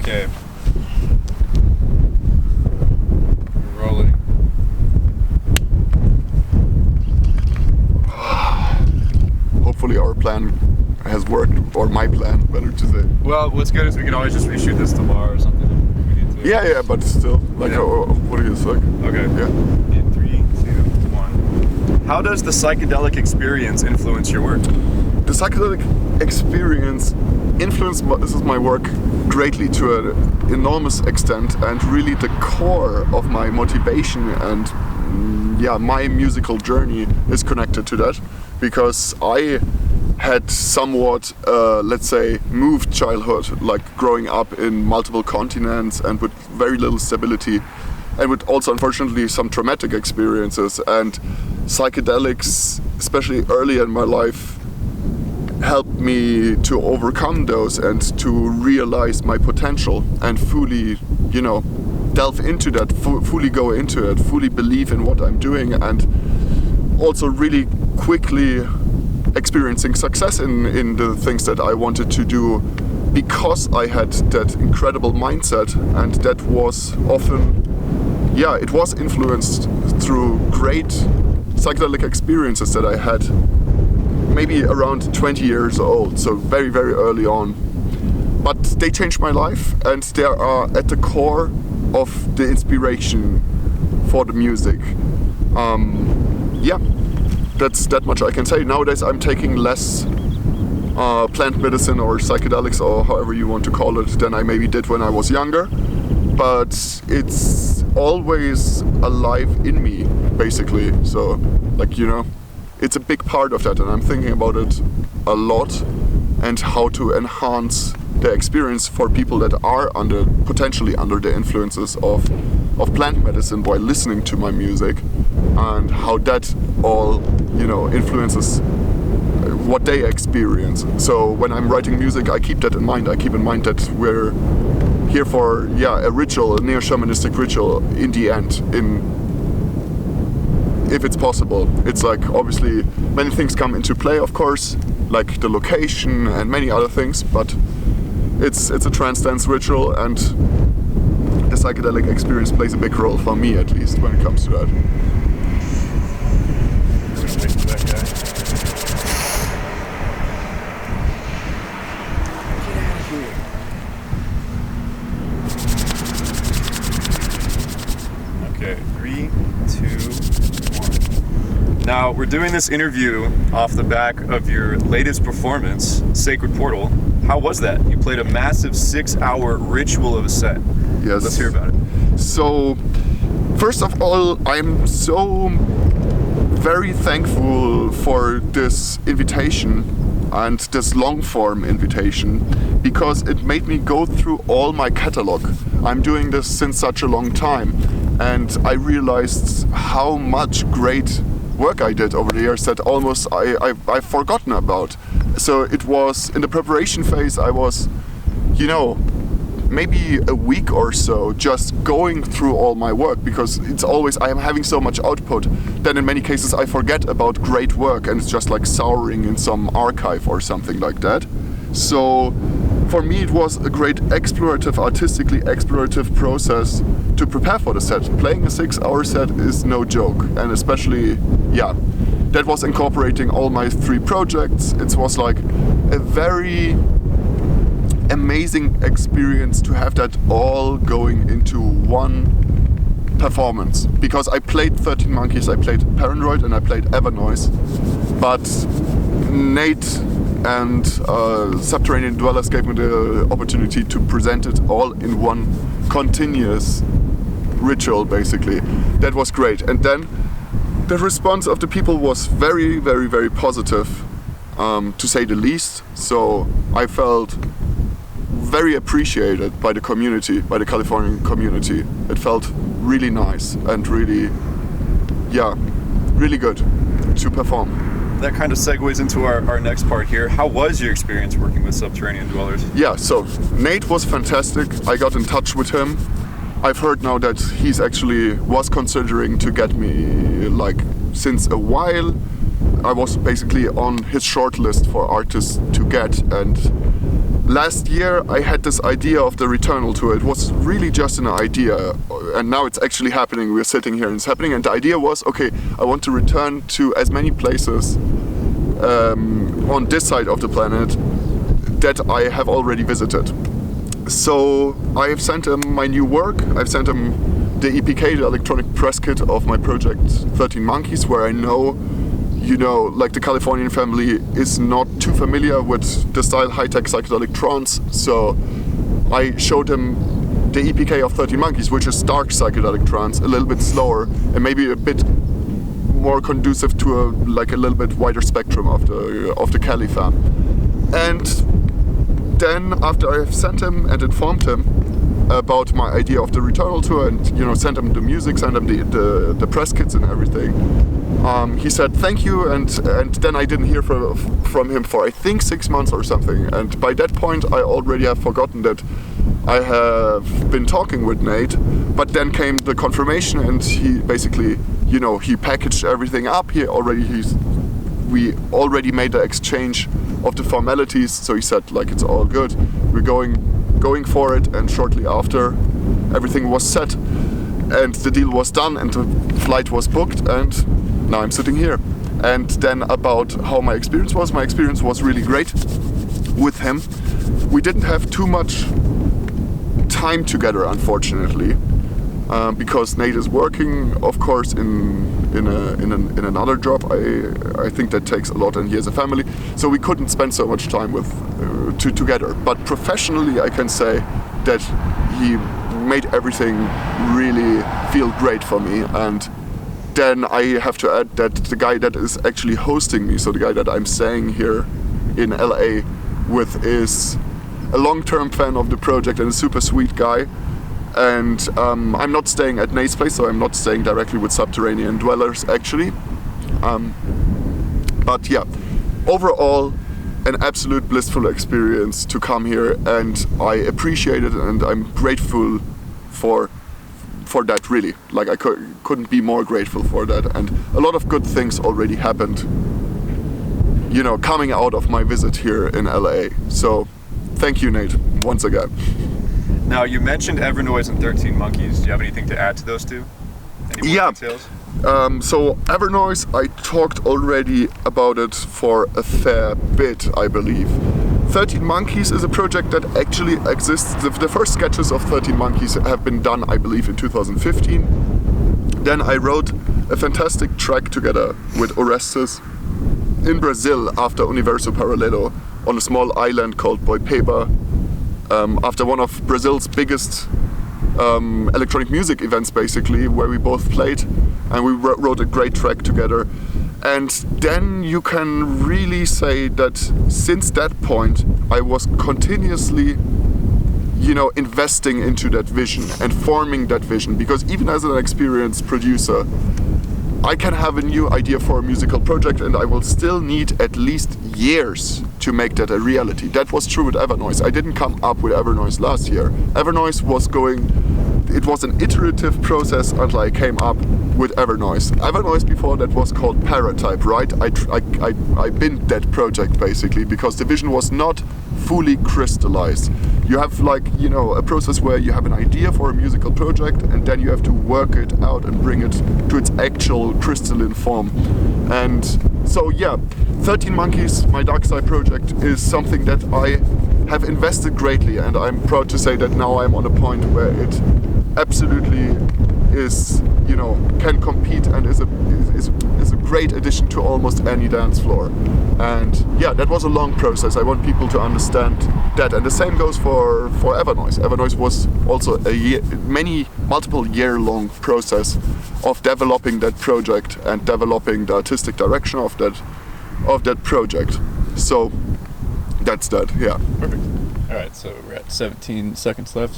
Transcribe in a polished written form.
Okay. Rolling. Hopefully our plan has worked, or my plan, better to say. Well, what's good is we can always just reshoot this tomorrow or something if we need to. Yeah, but still, like, Yeah. what do you think? Okay. Yeah. In 3, 2, 1. How does the psychedelic experience influence your work? The psychedelic experience influences my work greatly to an enormous extent, and really the core of my motivation and my musical journey is connected to that, because I had somewhat, let's say, moved childhood, like growing up in multiple continents and with very little stability, and with also unfortunately some traumatic experiences, and psychedelics, especially early in my life, helped me to overcome those and to realize my potential and fully, delve into that, fully go into it, fully believe in what I'm doing, and also really quickly experiencing success in the things that I wanted to do, because I had that incredible mindset, and that was often, it was influenced through great psychedelic experiences that I had maybe around 20 years old, so very, very early on. But they changed my life, and they are at the core of the inspiration for the music. That's that much I can say. Nowadays I'm taking less plant medicine or psychedelics, or however you want to call it, than I maybe did when I was younger. But it's always alive in me, basically. So, it's a big part of that, and I'm thinking about it a lot, and how to enhance the experience for people that are potentially under the influences of plant medicine while listening to my music, and how that all influences what they experience. So when I'm writing music, I keep that in mind. I keep in mind that we're here for a ritual, a neo-shamanistic ritual in the end, if it's possible. It's like, obviously many things come into play, of course, like the location and many other things, but it's a trance dance ritual, and the psychedelic experience plays a big role for me, at least, when it comes to that. Wait for that guy. Okay, 3, 2, 1. Now, we're doing this interview off the back of your latest performance, Sacred Portal. How was that? You played a massive 6-hour ritual of a set. Yes. Let's hear about it. So, first of all, I'm so very thankful for this invitation, and this long-form invitation, because it made me go through all my catalog. I'm doing this since such a long time, and I realized how much great work I did over the years that almost I've forgotten about. So it was in the preparation phase, I was, maybe a week or so just going through all my work, because it's always, I am having so much output, then in many cases I forget about great work, and it's just like souring in some archive or something like that. So for me it was a great artistically explorative process to prepare for the set. Playing a 6-hour set is no joke, and especially, that was incorporating all my 3 projects. It was like a very amazing experience to have that all going into one performance, because I played 13 Monkeys, I played Parandroid, and I played Evernoise, but Nate and Subterranean Dwellers gave me the opportunity to present it all in one continuous ritual, basically. That was great. And then the response of the people was very, very, very positive, to say the least. So I felt very appreciated by the community, by the Californian community. It felt really nice and really, really good to perform. That kind of segues into our next part here. How was your experience working with Subterranean Dwellers? Yeah, so Nate was fantastic. I got in touch with him. I've heard now that he's actually was considering to get me, like, since a while. I was basically on his short list for artists to get, and last year I had this idea of the Returnal tour. It was really just an idea, and now it's actually happening. We're sitting here and it's happening, and the idea was, okay, I want to return to as many places on this side of the planet that I have already visited. So I have sent him my new work. I've sent him the EPK, the electronic press kit of my project 13 Monkeys, where I know, you know, like the Californian family is not too familiar with the style Hitech psychedelic trance. So I showed him the EPK of 13 Monkeys, which is dark psychedelic trance, a little bit slower and maybe a bit more conducive to a little bit wider spectrum of the Cali fam. And then after I have sent him and informed him about my idea of the Returnal tour and, you know, sent him the music, sent him the press kits and everything, he said thank you, and then I didn't hear from him for I think 6 months or something. And by that point I already have forgotten that I have been talking with Nate, but then came the confirmation, and he basically, you know, he packaged everything up. We already made the exchange of the formalities, so he said like it's all good, we're going for it. And shortly after, everything was set and the deal was done and the flight was booked, and now I'm sitting here. And then about how my experience was really great with him. We didn't have too much time together, unfortunately, because Nate is working, of course, in another job. I think that takes a lot, and he has a family, so we couldn't spend so much time together. But professionally, I can say that he made everything really feel great for me. And then I have to add that the guy that is actually hosting me, so the guy that I'm staying here in LA with, is a long-term fan of the project and a super sweet guy. And I'm not staying at Nate's place, so I'm not staying directly with subterranean dwellers actually. But yeah, overall an absolute blissful experience to come here, and I appreciate it, and I'm grateful for that, really. Like I couldn't be more grateful for that, and a lot of good things already happened, you know, coming out of my visit here in LA. So thank you, Nate, once again. Now, you mentioned Evernoise and 13 Monkeys. Do you have anything to add to those two? Any more details? So Evernoise, I talked already about it for a fair bit, I believe. 13 Monkeys is a project that actually exists. The first sketches of 13 Monkeys have been done, I believe, in 2015. Then I wrote a fantastic track together with Orestes in Brazil after Universo Paralelo on a small island called Boipeba, after one of Brazil's biggest electronic music events, basically, where we both played, and we wrote a great track together. And then you can really say that since that point I was continuously, you know, investing into that vision and forming that vision, because even as an experienced producer, I can have a new idea for a musical project and I will still need at least years to make that a reality. That was true with Evernoise. I didn't come up with Evernoise last year. Evernoise it was an iterative process until I came up with Evernoise. Evernoise before that was called Paratype, right? I binned that project basically because the vision was not fully crystallized. You have, like, you know, a process where you have an idea for a musical project and then you have to work it out and bring it to its actual crystalline form. And so yeah, 13 Monkeys, my Dark Side project, is something that I have invested greatly, and I'm proud to say that now I'm on a point where it absolutely is, you know, can compete and is a great addition to almost any dance floor. And yeah, that was a long process. I want people to understand that, and the same goes for Evernoise. Evernoise was also multiple year-long process of developing that project and developing the artistic direction of that project. So that's that. Yeah. Perfect. All right, so we're at 17 seconds left.